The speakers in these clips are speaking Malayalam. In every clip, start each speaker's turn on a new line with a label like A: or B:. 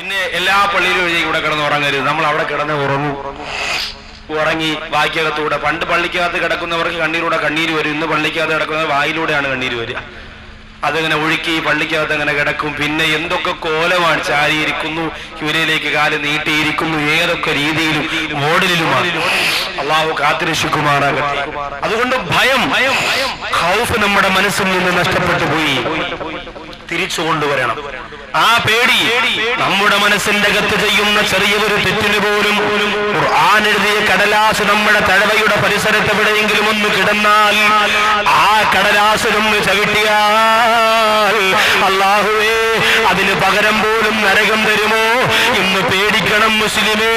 A: പിന്നെ എല്ലാ പള്ളിയിലും എഴുതി ഇവിടെ കിടന്ന് ഉറങ്ങരുത്. നമ്മൾ അവിടെ കിടന്ന് ഉറങ്ങി വായിക്കകത്തൂടെ. പണ്ട് പള്ളിക്കകത്ത് കിടക്കുന്നവർക്ക് കണ്ണീരൂടെ കണ്ണീര് വരും. ഇന്ന് പള്ളിക്കകത്ത് കിടക്കുന്നവർ വായിലൂടെയാണ് കണ്ണീര് വരിക. അതങ്ങനെ ഒഴുക്കി പള്ളിക്കകത്ത് അങ്ങനെ കിടക്കും. പിന്നെ എന്തൊക്കെ കോലമാണ്, ചാരിയിരിക്കുന്നു, ഇവരിലേക്ക് കാല് നീട്ടിയിരിക്കുന്നു, ഏതൊക്കെ രീതിയിലും മോഡലിലുമാണ്. അള്ളാഹു കാത്തുരക്ഷിക്കുമാറാകട്ടെ. അതുകൊണ്ട് ഭയം ഖൗഫ് നമ്മുടെ മനസ്സിൽ നിന്ന് നഷ്ടപ്പെട്ടു പോയി, തിരിച്ചു കൊണ്ടുവരണം. ആ പേടി നമ്മുടെ മനസ്സിന്റെ അകത്ത് ചെയ്യുന്ന ചെറിയൊരു തെറ്റിന് പോലും ഖുർആൻ എഴുതിയ കടലാസ് നമ്മുടെ തഴവയുടെ പരിസരത്ത് എവിടെയെങ്കിലും ഒന്ന് കിടന്നാൽ ആ കടലാസിനൊന്ന് ചവിട്ടിയാൽ അല്ലാഹുവേ അതിന് പകരം പോലും നരകം തരുമോ എന്ന് പേടിക്കണം മുസ്ലിമേ.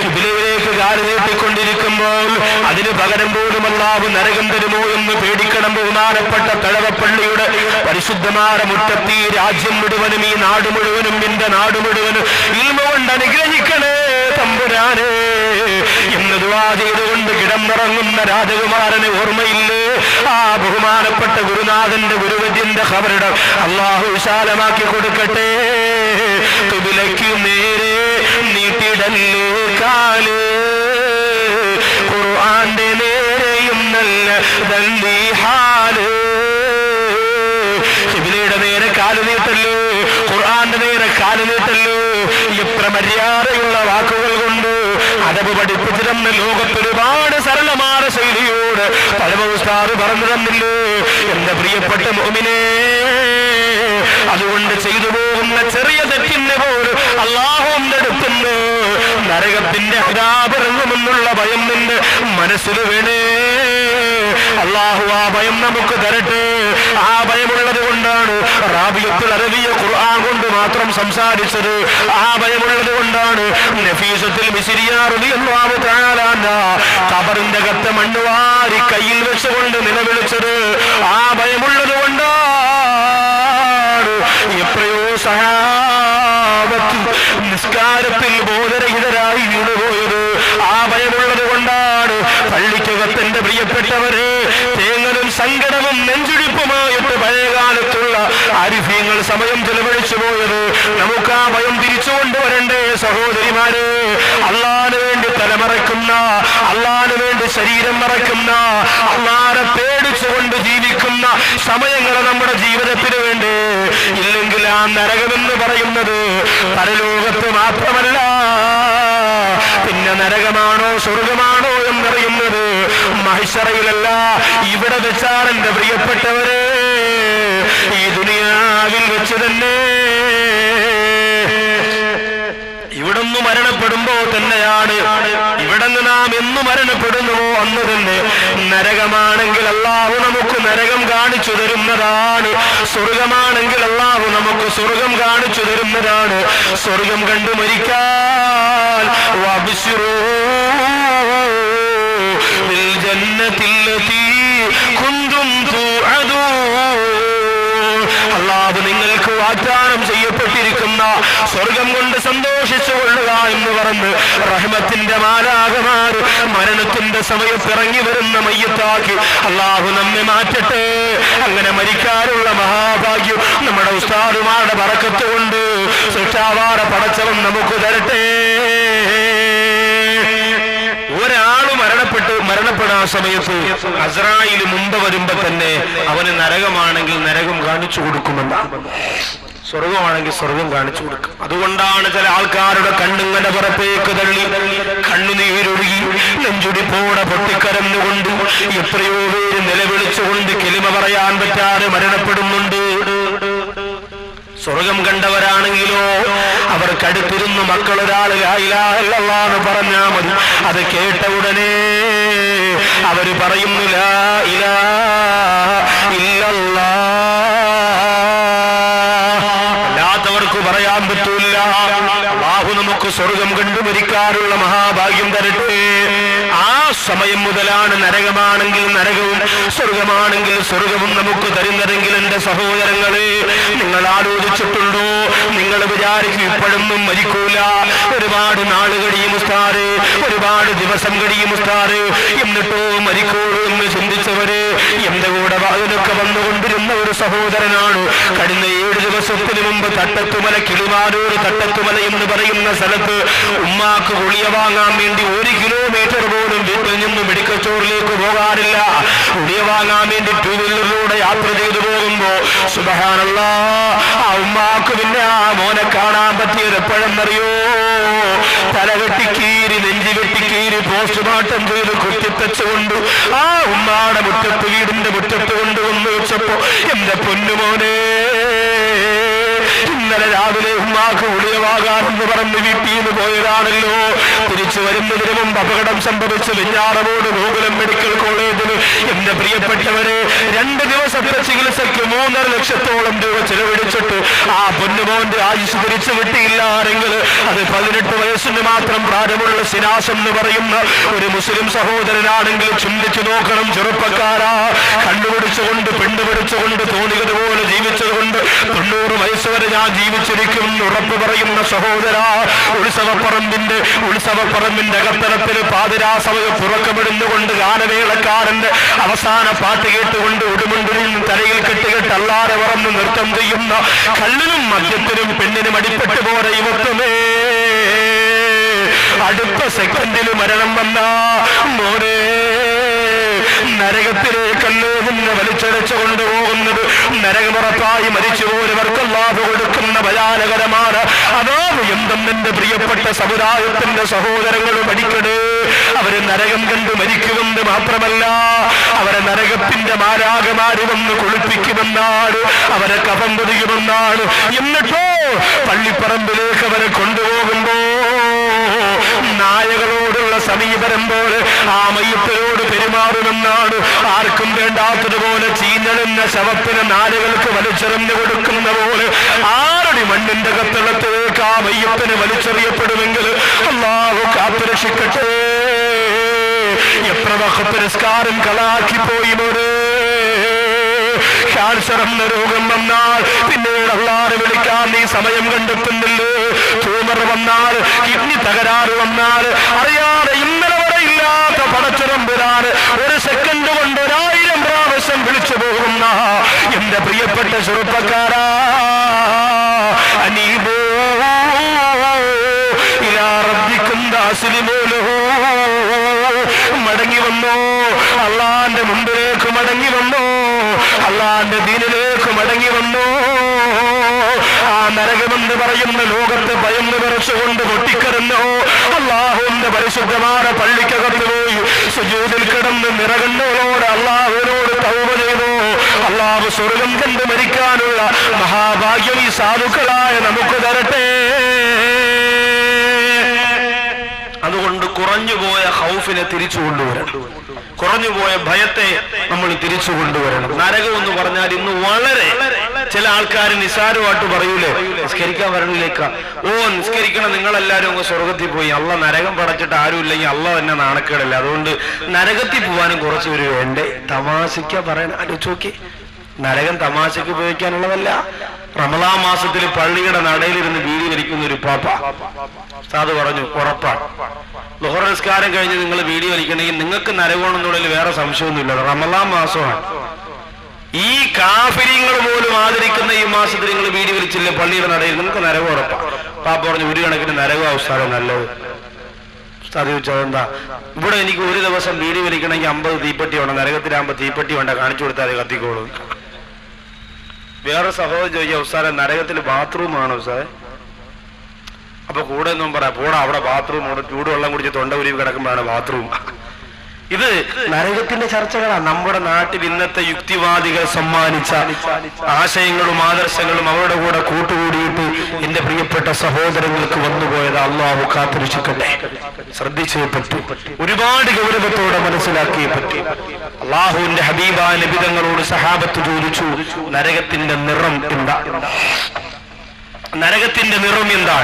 A: ഖിബ്ലയിലേക്ക് കാല് നീട്ടിക്കൊണ്ടിരിക്കുമ്പോൾ അതിന് പകരം പോലും അല്ലാഹു നരകം തരുമോ എന്ന് പേടിക്കണം. ബഹുമാനപ്പെട്ട തഴവപ്പള്ളിയുടെ പരിശുദ്ധമായ മുറ്റത്ത് ഈ രാജ്യം മുഴുവനും ഈ നാട് മുഴുവനും നിന്റെ നാട് മുഴുവനും ഇൽമ കൊണ്ട് അനുഗ്രഹിക്കണേ തമ്പുരാനെ എന്ന് ദുആ ചെയ്തുകൊണ്ട് കിടന്നിറങ്ങുന്ന രാജകുമാരനെ ഓർമ്മയില്ലേ? ആ ബഹുമാനപ്പെട്ട ഗുരുനാഥന്റെ ഗുരുവര്യന്റെ ഖബറിടം അല്ലാഹു വിശാലമാക്കി കൊടുക്കട്ടെ. ഖിബ്ലയ്ക്ക് നേരെ നീട്ടിടല്ലേ കാല്, ഖുർആന്റെ നേരെയും നല്ല ദല്ലി ഹാല്. ഖിബ്ലയുടെ നേരെ കാല് നീട്ടല്ലോ, ഖുർആന്റെ നേരെ കാല് നീട്ടല്ലോ. എത്ര മര്യാദയുള്ള വാക്കുകൾ കൊണ്ട് അദബ് പഠിപ്പിച്ചിരുന്ന ലോകത്ത് ഒരുപാട് സരളമായ ശൈലിയോട് തഴവ ഉസ്താദ് പറഞ്ഞു തന്നില്ലേ എന്റെ പ്രിയപ്പെട്ട മുഅ്മിനേ? അതുകൊണ്ട് ചെയ്തു പോകുന്ന ചെറിയ തെറ്റിന് പോലും അല്ലാഹുവിന്റെ അടുത്തുനിന്ന് നരകത്തിന്റെ അതാപരങ്ങുമെന്നുള്ള ഭയം നിന്റെ മനസ്സിൽ വേണേ. അല്ലാഹു ആ ഭയം നമുക്ക് തരട്ടെ. ആ ഭയമുള്ളത് കൊണ്ടാണ് റാബിയത്തുൽ അറബിയ ഖുർആൻ കൊണ്ട് മാത്രം സംസാരിച്ചത്. ആ ഭയമുള്ളത് കൊണ്ടാണ് നഫീസത്തുൽ മിസ്രിയ റളിയല്ലാഹു തആല അൻഹാ ഖബറിന്റെ അകത്ത് മണ്ണുവാരി കയ്യിൽ വെച്ചുകൊണ്ട് നിലവിളിച്ചത്. ആ ഭയമുള്ളത് കൊണ്ടാണ് എത്രയോ സഹാബത്ത് നിസ്കാരത്തിൽ ബോധരഹിതരായി വീണുപോയത്. ആ ഭയമുള്ളത് കൊണ്ടാണ് പള്ളിക്കകത്ത് എന്റെ പ്രിയപ്പെട്ടവരെ തേങ്ങലും സങ്കടവും നെഞ്ചുടിപ്പുമായിട്ട് പഴയകാലത്തുള്ള ആരിഫ്യങ്ങൾ സമയം ചെലവഴിച്ചു പോയത്. നമുക്ക് ആ ഭയം തിരിച്ചു കൊണ്ടുവരണ്ടേ സഹോദരിമാരെ? അള്ളാഹിന് വേണ്ടി തലമറക്കുന്ന, അള്ളാഹിന് വേണ്ടി ശരീരം മറക്കുന്ന, അള്ളാഹിനെ പേടിച്ചുകൊണ്ട് ജീവിക്കുന്ന സമയങ്ങൾ നമ്മുടെ ജീവിതത്തിന് വേണ്ടി. ഇല്ലെങ്കിൽ ആ നരകമെന്ന് പറയുന്നത് പരലോകത്ത് മാത്രമല്ല, പിന്നെ നരകമാണോ സ്വർഗമാണോ എന്നറിയുന്നത് മഹ്ശറയിലല്ല, ഇവിടെ വെച്ചാണ് എന്റെ പ്രിയപ്പെട്ടവരെ. ഈ ദുനിയാവിൽ വെച്ച് തന്നെ ഇവിടുന്ന് മരണപ്പെടുമ്പോ തന്നെയാണ്, ഇവിടുന്ന് നാം എന്ന് മരണപ്പെടുന്നുവോ അന്ന് തന്നെ നരകമാണെങ്കിൽ അല്ലാഹു നമുക്ക് നരകം കാണിച്ചു തരുന്നതാണ്. സ്വർഗമാണെങ്കിൽ അല്ലാഹു നമുക്ക് സ്വർഗം കാണിച്ചു തരുന്നതാണ്. സ്വർഗം കണ്ടു മരിക്കാൻ വബ്ശിറൂ ബിൽ ജന്നത്തില്ലതീ കുന്തും തുഅദൂൻ. അല്ലാഹു നിങ്ങൾക്ക് വാഗ്ദാനം ചെയ്യപ്പെട്ടിരിക്കുന്ന സ്വർഗം കൊണ്ട് സന്തോഷിച്ചു കൊള്ളുക എന്ന് പറഞ്ഞ് റഹ്മത്തിന്റെ മാലാഖമാർ മരണത്തിന്റെ സമയത്ത് ഇറങ്ങി വരുന്ന മയ്യത്താക്കി അല്ലാഹു നമ്മെ മാറ്റട്ടെ. അങ്ങനെ മരിക്കാനുള്ള മഹാഭാഗ്യം നമ്മുടെ ഉസ്താദുമാരുടെ ബറക്കത്ത് കൊണ്ട് സൃഷ്ടാവാറ പടച്ചവൻ നമുക്ക് തരട്ടെ. ഒരാള് മരണപ്പെടാൻ സമയത്ത് അസ്രായിൽ മുമ്പ് വരുമ്പോ തന്നെ അവന് നരകമാണെങ്കിൽ നരകം കാണിച്ചു കൊടുക്കുമെന്നാണ്, സ്വർഗമാണെങ്കിൽ സ്വർഗം കാണിച്ചു കൊടുക്കും. അതുകൊണ്ടാണ് ചില ആൾക്കാരുടെ കണ്ണുങ്ങളുടെ പുറത്തേക്ക് തള്ളി കണ്ണുനീരൊഴുകി നെഞ്ചുടിപ്പോടെ പൊട്ടിക്കരഞ്ഞുകൊണ്ട് എത്രയോ പേര് നിലവിളിച്ചുകൊണ്ട് കെലിമ പറയാൻ പറ്റാതെ മരണപ്പെടുന്നുണ്ട്. സ്വർഗം കണ്ടവരാണെങ്കിലോ അവർക്കടുത്തിരുന്ന് മക്കളൊരാൾ ലാ ഇലാഹ ഇല്ലല്ലാഹ് എന്ന് പറഞ്ഞാൽ മതി. അത് കേട്ട ഉടനെ അവര് പറയുന്നു ലാ ഇലാഹ ഇല്ലല്ലാഹ്. അല്ലാത്തവർക്ക് പറയാൻ പറ്റൂല. അല്ലാഹു നമുക്ക് സ്വർഗം കണ്ടു മരിക്കാനുള്ള മഹാഭാഗ്യം തരട്ടെ. ആ സമയം മുതലാണ് നരകമാണെങ്കിൽ നരകവും സ്വർഗമാണെങ്കിൽ സ്വർഗവും നമുക്ക് തരുന്നതെങ്കിൽ എന്റെ സഹോദരങ്ങളെ, നിങ്ങൾ ആലോചിച്ചിട്ടുണ്ടോ? നിങ്ങൾ വിചാരിക്കും ഇപ്പോഴൊന്നും മരിക്കൂല, ഒരുപാട് നാള് കഴിയും ഉസ്താദ്, ഒരുപാട് ദിവസം കഴിയും ഉസ്താദ്, എന്നിട്ടോ മരിക്കൂളൂ എന്ന് ചിന്തിച്ചവര് എന്റെ കൂടെ വാതിലൊക്കെ വന്നുകൊണ്ടിരുന്ന ഒരു സഹോദരനാണ്. കഴിഞ്ഞ 7 ദിവസത്തിന് മുമ്പ് തട്ടത്തുമല, കിളിമാനൂർ തട്ടത്തുമല എന്ന് പറയുന്ന സ്ഥലത്ത് ഉമ്മാക്ക് ഗുളിക വാങ്ങാൻ വേണ്ടി 1 കിലോമീറ്റർ പോലും വീട്ടിൽ നിന്ന് മെഡിക്കൽ സ്റ്റോറിലേക്ക് പോകാറില്ല. ഗുളിക വാങ്ങാൻ വേണ്ടി 2 വീലറിലൂടെ യാത്ര ചെയ്തു പോകുമ്പോ സുബ്ഹാനല്ലാഹ് ആ ഉമ്മാക്ക് പിന്നെ ആ മോനെ കാണാൻ പറ്റിയത് എപ്പോഴെന്നറിയോ? തലകെട്ടിക്കീരി, നെഞ്ചി വെട്ടിക്കീരി, പോസ്റ്റ്മോർട്ടം ചെയ്ത് കുത്തിത്തച്ചുകൊണ്ട് ആ ഉമ്മാടെ മുറ്റത്ത്, വീടിന്റെ മുറ്റത്ത് കൊണ്ടുവന്ന് വെച്ചപ്പോ എന്റെ പൊന്നുമോനെ, ഇന്നലെ രാവിലെ ഉമ്മാക്ക് ഗുളികവാകാമെന്ന് പറഞ്ഞ് വീട്ടിൽ നിന്ന് പോയതാണല്ലോ, തിരിച്ചു വരുന്നതിന് മുമ്പ് അപകടം സംഭവിച്ച് വെഞ്ഞാറമൂട് ഗോകുലം മെഡിക്കൽ കോളേജിന് എന്റെ പ്രിയപ്പെട്ടവരെ 2 ദിവസത്തെ ചികിത്സയ്ക്ക് 3.5 ലക്ഷത്തോളം രൂപ ചെലവഴിച്ചിട്ട് ആ പൊന്നുമോന്റെ ആയുസ് തിരിച്ചു കിട്ടിയില്ലാരെങ്കിൽ അത് 18 വയസ്സിന് മാത്രം പ്രായമുള്ള സിനാസ് എന്ന് പറയുന്ന ഒരു മുസ്ലിം സഹോദരനാണെങ്കിൽ ചിന്തിച്ചു നോക്കണം. ചെറുപ്പക്കാരാ, കണ്ടുപിടിച്ചുകൊണ്ട് പെണ്ണുപിടിച്ചുകൊണ്ട് തോന്നിയതുപോലെ ജീവിച്ചതുകൊണ്ട് 90 വയസ്സ് വരെ ഞാൻ ജീവിച്ചിരിക്കും ഉറപ്പ് പറയുന്ന സഹോദര, ഉത്സവപ്പറമ്പിന്റെ അകത്തളത്തിൽ പാതിരാ സമയം പുറക്കമിടുന്നുകൊണ്ട് ഗാനമേളക്കാരന്റെ അവസാന പാട്ട് കേട്ടുകൊണ്ട് ഉടുമുണ്ടിൽ തലയിൽ കെട്ടുകെട്ട് അല്ലാതെ പറന്ന് നൃത്തം ചെയ്യുന്ന കള്ളിനും മദ്യത്തിനും പെണ്ണിനും അടിപ്പെട്ടു പോലെ യുവത്വമേ, അടുത്ത സെക്കൻഡിൽ മരണം വന്ന മോനെ, നരകത്തിലേക്കല്ലോ നിന്ന് വലിച്ചടച്ചു കൊണ്ടുപോകുന്നത്. നരകമുറപ്പായി മരിച്ചുപോയവർക്ക് അല്ലാഹു കൊടുക്കുന്ന ഭയാനകരമാണ് അതാവ്. എന്തും എന്റെ പ്രിയപ്പെട്ട സമുദായത്തിന്റെ സഹോദരങ്ങൾ പഠിക്കണേ. അവര് നരകം കണ്ട് മരിക്കുമെന്ന് മാത്രമല്ല, അവരെ നരകത്തിന്റെ മാലാഖമാര് വന്ന് കുളിപ്പിക്കുമെന്നാണ്, അവരെ കഫം പൊതിയുമെന്നാണ്. എന്നിട്ടോ പള്ളിപ്പറമ്പിലേക്ക് അവരെ കൊണ്ടുപോകുമ്പോ നായകളോടുള്ള സമീപനം പോലെ ആ മയ്യത്തിനോട് പെരുമാറുമെന്നാണ്. ആർക്കും വേണ്ടാത്തതുപോലെ ചീഞ്ഞെഴുന്ന ശവത്തിന് നാലുകൾക്ക് വലിച്ചെറിഞ്ഞു കൊടുക്കുന്ന പോലെ 6 മണ്ണിന്റെ കത്തളത്തിലേക്ക് ആ മയ്യത്തിന് വലിച്ചെറിയപ്പെടുമെങ്കിൽ അല്ലാഹു കാത്തുരക്ഷിക്കട്ടെ. എത്ര വഖത്ത് നിസ്കാരം കളാക്കിപ്പോയി മോനെ. ക്യാൻസർ എന്ന രോഗം വന്നാൽ പിന്നീട് അല്ലാഹുവിനെ വിളിക്കാൻ നീ സമയം കണ്ടെത്തുന്നില്ലേ? ട്യൂമർ വന്നാൽ, കിഡ്നി തകരാറ് വന്നാൽ അറിയാതെ ഇന്നലെ വരെ ഇല്ലാത്ത പടച്ചുറമ്പുരാന് 1 സെക്കൻഡ് കൊണ്ട് 1000 പ്രാവശ്യം വിളിച്ചു പോകുന്ന എന്റെ പ്രിയപ്പെട്ട ചെറുപ്പക്കാരാ, അനീബോ ഇലാ റബ്ബിക്കും ദാസിലിമൂലോ, മടങ്ങി വന്നോ, അള്ളാന്റെ മുമ്പിലേക്ക് മടങ്ങി വന്നോ, അള്ളാന്റെ ദീനിലേക്ക് മടങ്ങി വന്നോ. ആ നരകമെന്ന് പറയുന്ന ലോകത്തെ ഭയന്ന് വിറച്ചുകൊണ്ട് പൊട്ടിക്കരഞ്ഞോ. അള്ളാഹുവിന്റെ പരിശുദ്ധമായ പള്ളിക്കകത്ത് പോയി സുജൂദിൽ കിടന്ന് നിറകണ്ണോട് അള്ളാഹുവിനോട് തൗബ ചെയ്തു. അള്ളാഹു സ്വർഗം കണ്ട് മരിക്കാനുള്ള മഹാഭാഗ്യം ഈ സാധുക്കളായ നമുക്ക് തരട്ടെ. അതുകൊണ്ട് കുറഞ്ഞുപോയ ഖൗഫിനെ തിരിച്ചു കൊണ്ടുവരണം, കുറഞ്ഞുപോയ ഭയത്തെ നമ്മൾ തിരിച്ചു കൊണ്ടുവരണം. നരകം എന്ന് പറഞ്ഞാൽ ഇന്ന് വളരെ ചില ആൾക്കാർ നിസ്സാരമായിട്ട് പറയൂലേ, നിസ്കരിക്കാൻ വരണില്ലേക്കാ, ഓ നിസ്കരിക്കണം, നിങ്ങളെല്ലാരും അങ്ങ് സ്വർഗത്തിൽ പോയി, അള്ള നരകം പടച്ചിട്ട് ആരും ഇല്ലെങ്കിൽ അള്ള തന്നെ നാണക്കേടല്ല, അതുകൊണ്ട് നരകത്തിൽ പോവാനും കുറച്ച് പേര് വേണ്ടേ. തമാശയ്ക്ക പറയണ ആലോചിച്ച്, നരകം തമാശയ്ക്ക് ഉപയോഗിക്കാനുള്ളതല്ല. റമളാൻ മാസത്തിൽ പള്ളിയുടെ നടയിലിരുന്ന് ബീഡി വലിക്കുന്ന ഒരു പാപ്പ സാധു പറഞ്ഞു, ഉറപ്പാണ് ളുഹർ നിസ്കാരം കഴിഞ്ഞ് നിങ്ങൾ ബീഡി വലിക്കണമെങ്കിൽ നിങ്ങൾക്ക് നരകമാണെന്നുള്ളതിൽ വേറെ സംശയമൊന്നുമില്ല, റമളാൻ മാസമാണ്. ഈ കാഫിര്യങ്ങൾ പോലും ആദരിക്കുന്ന ഈ മാസത്തിൽ നിങ്ങൾ ബീഡി വലിച്ചില്ലേ പള്ളിയുടെ നടയിൽ, നിങ്ങൾക്ക് നരകം ഉറപ്പാണ്. പാപ്പ പറഞ്ഞു, 1 കണക്കിന് നരകം അവസ്ഥാനം നല്ലത്. ഉസ്താദ് ചോദിച്ചത് എന്താ? ഇവിടെ എനിക്ക് 1 ദിവസം ബീഡി വലിക്കണമെങ്കിൽ 50 തീപ്പെട്ടി വേണം, നരകത്തിലാകുമ്പോൾ തീപ്പെട്ടി വേണ്ട, കാണിച്ചു കൊടുത്താൽ കത്തിക്കോളൂ. വേറെ സഹോദരൻ ചോദിക്കുക, ഉസ്താദെ നരകത്തിൽ ബാത്റൂമാണോ ഉസ്താദെ? അപ്പൊ കൂടെ ഒന്നും പറയാം, പോടാ അവിടെ ബാത്റൂം, അവിടെ ചൂടുവെള്ളം കുടിച്ച് തൊണ്ട ഉരുവി കിടക്കുമ്പോഴാണ് ബാത്റൂം. ഇത് നരകത്തിന്റെ ചർച്ചകളാണ്. നമ്മുടെ നാട്ടിൽ ഇന്നത്തെ യുക്തിവാദികൾ സമ്മാനിച്ച ആശയങ്ങളും ആദർശങ്ങളും അവരുടെ കൂടെ കൂട്ടുകൂടിയിട്ട് എന്റെ പ്രിയപ്പെട്ട സഹോദരങ്ങൾക്ക് വന്നുപോയത് അള്ളാഹു കാത്തുരക്ഷിക്കട്ടെ. ശ്രദ്ധിച്ചേ പറ്റൂ, ഒരുപാട് ഗൗരവത്തോടെ മനസ്സിലാക്കിയേ പറ്റൂ. അള്ളാഹുവിന്റെ ഹബീബായ നബി തങ്ങളോട് സഹാബത്ത് ചോദിച്ചു, നരകത്തിന്റെ നിറം എന്താ? നരകത്തിന്റെ നിറം എന്താ?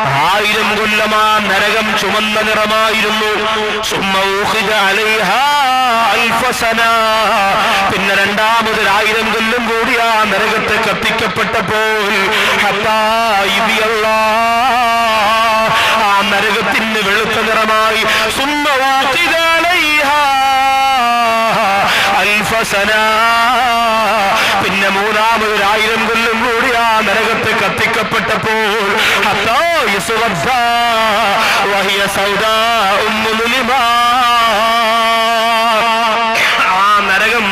A: 1000 കൊല്ലം നിറം, ആ നരകം ചുമന്ന നിറമായിരുന്നു. പിന്നെ രണ്ടാമത് 1000 കൊല്ലം കൂടി ആ നരകത്തെ കത്തിക്കപ്പെട്ടപ്പോൾ ആ നരകത്തിന് വെളുത്ത നിറമായി. പിന്നെ മൂന്നാമത് 1000 കൊല്ലം കൂടി ആ നരകത്തെ കത്തിക്കപ്പെട്ടപ്പോൾ ആ നരകം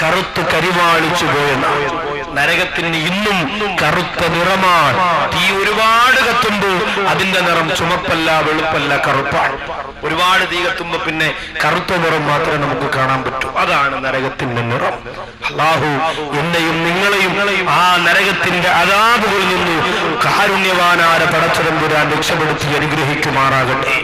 A: കറുത്ത് കരിവാളിച്ചു പോയെന്നാണ്. നരകത്തിന് ഇന്നും കറുത്ത നിറമാണ്. തീ ഒരുപാട് കത്തുമ്പോൾ അതിന്റെ നിറം ചുമപ്പല്ല, വെളുപ്പല്ല, കറുപ്പാണ്. ഒരുപാട് തീ കത്തുമ്പോ പിന്നെ കറുത്ത നിറം മാത്രമേ നമുക്ക് കാണാൻ പറ്റൂ. അതാണ് നരകത്തിന്റെ നിറം. അല്ലാഹു എന്നെയും നിങ്ങളെയും ആ നരകത്തിന്റെ അദാബുകളിൽ നിന്ന് കാരുണ്യവാനായ പടച്ചതമ്പുരാൻ രക്ഷപ്പെടുത്തി അനുഗ്രഹിക്കുമാറാകട്ടെ.